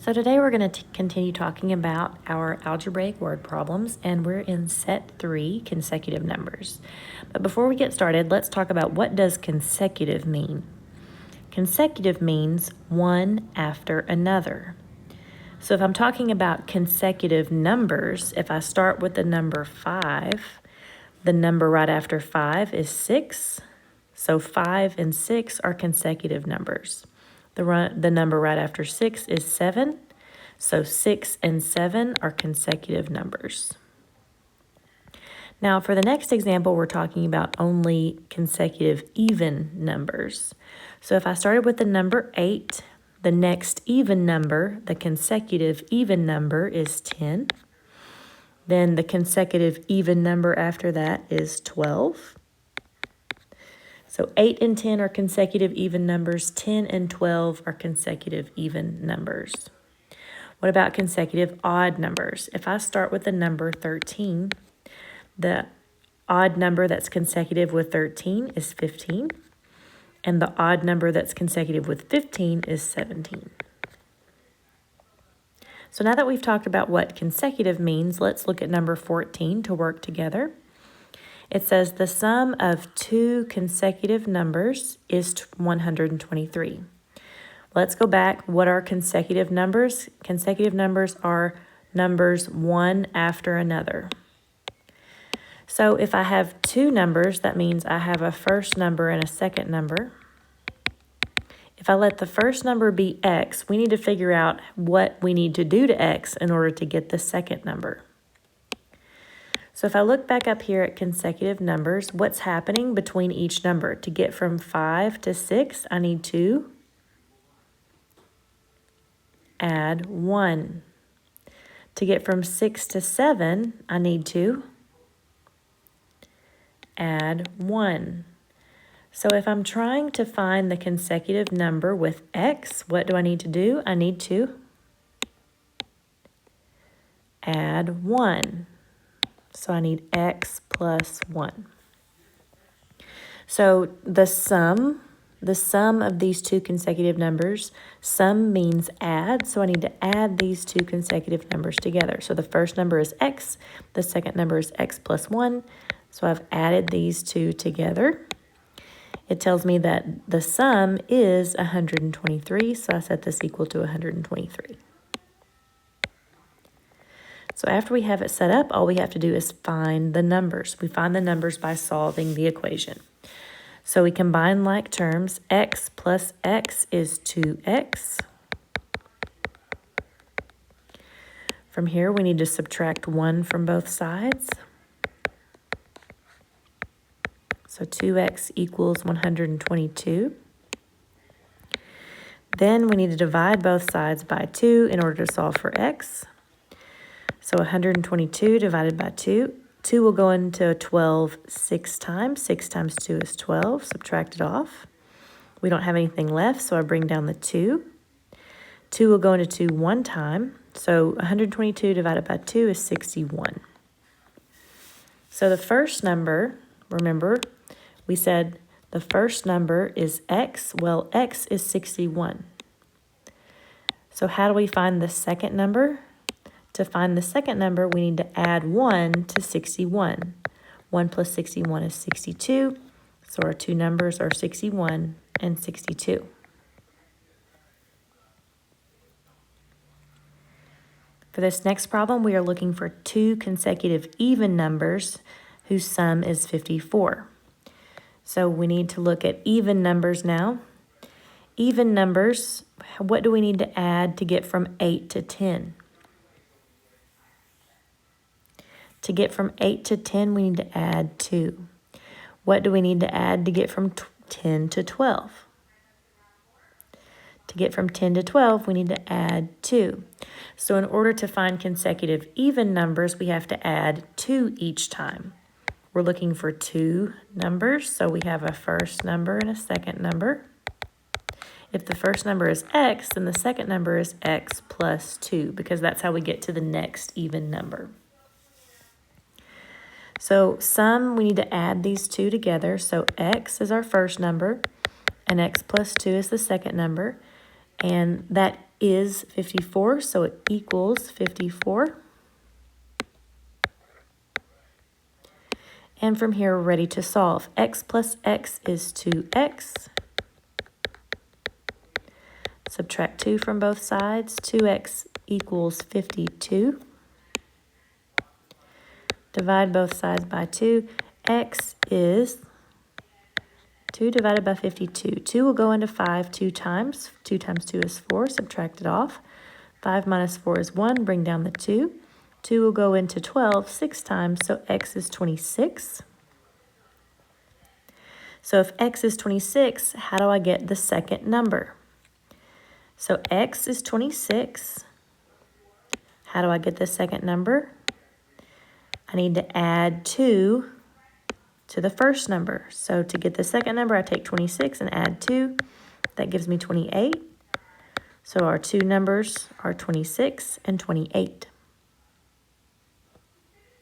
So today we're going to continue talking about our algebraic word problems, and we're in set 3, consecutive numbers. But before we get started, let's talk about what does consecutive mean. Consecutive means one after another. So if I'm talking about consecutive numbers, if I start with the number 5, the number right after 5 is 6. So 5 and 6 are consecutive numbers. The number right after 6 is 7. So 6 and 7 are consecutive numbers. Now for the next example, we're talking about only consecutive even numbers. So if I started with the number 8, the next even number, the consecutive even number is 10. Then the consecutive even number after that is 12. So 8 and 10 are consecutive even numbers. 10 and 12 are consecutive even numbers. What about consecutive odd numbers? If I start with the number 13, the odd number that's consecutive with 13 is 15, and the odd number that's consecutive with 15 is 17. So now that we've talked about what consecutive means, let's look at number 14 to work together. It says the sum of two consecutive numbers is 123. Let's go back. What are consecutive numbers? Consecutive numbers are numbers one after another. So if I have two numbers, that means I have a first number and a second number. If I let the first number be x, we need to figure out what we need to do to x in order to get the second number. So if I look back up here at consecutive numbers, what's happening between each number? To get from 5 to 6, I need to add 1. To get from 6 to 7, I need to add 1. So if I'm trying to find the consecutive number with x, what do I need to do? I need to add 1. So I need x plus 1. So the sum of these two consecutive numbers, sum means add, so I need to add these two consecutive numbers together. So the first number is x, the second number is x plus 1, so I've added these two together. It tells me that the sum is 123, so I set this equal to 123. So after we have it set up, all we have to do is find the numbers. We find the numbers by solving the equation. So we combine like terms. X plus x is 2x. From here, we need to subtract 1 from both sides. So 2x equals 122. Then we need to divide both sides by 2 in order to solve for x. So 122 divided by 2. 2 will go into 12 6 times. 6 times 2 is 12. Subtract it off. We don't have anything left, so I bring down the 2. 2 will go into 2 one time. So 122 divided by 2 is 61. So the first number, remember, we said the first number is x. Well, x is 61. So how do we find the second number? To find the second number, we need to add 1 to 61. 1 plus 61 is 62. So our two numbers are 61 and 62. For this next problem, we are looking for two consecutive even numbers whose sum is 54. So we need to look at even numbers now. Even numbers, what do we need to add to get from 8 to 10? To get from 8 to 10, we need to add 2. What do we need to add to get from 10 to 12? To get from 10 to 12, we need to add 2. So in order to find consecutive even numbers, we have to add 2 each time. We're looking for two numbers, so we have a first number and a second number. If the first number is x, then the second number is x plus 2, because that's how we get to the next even number. So sum, we need to add these two together. So x is our first number, and x plus 2 is the second number. And that is 54, so it equals 54. And from here, we're ready to solve. X plus x is 2x. Subtract 2 from both sides. 2x equals 52. Divide both sides by 2. X is 2 divided by 52. 2 will go into 5 2 times. 2 times 2 is 4. Subtract it off. 5 minus 4 is 1. Bring down the 2. 2 will go into 12 6 times, so x is 26. So if x is 26, how do I get the second number? So x is 26. How do I get the second number? I need to add 2 to the first number. So to get the second number, I take 26 and add 2. That gives me 28. So our two numbers are 26 and 28.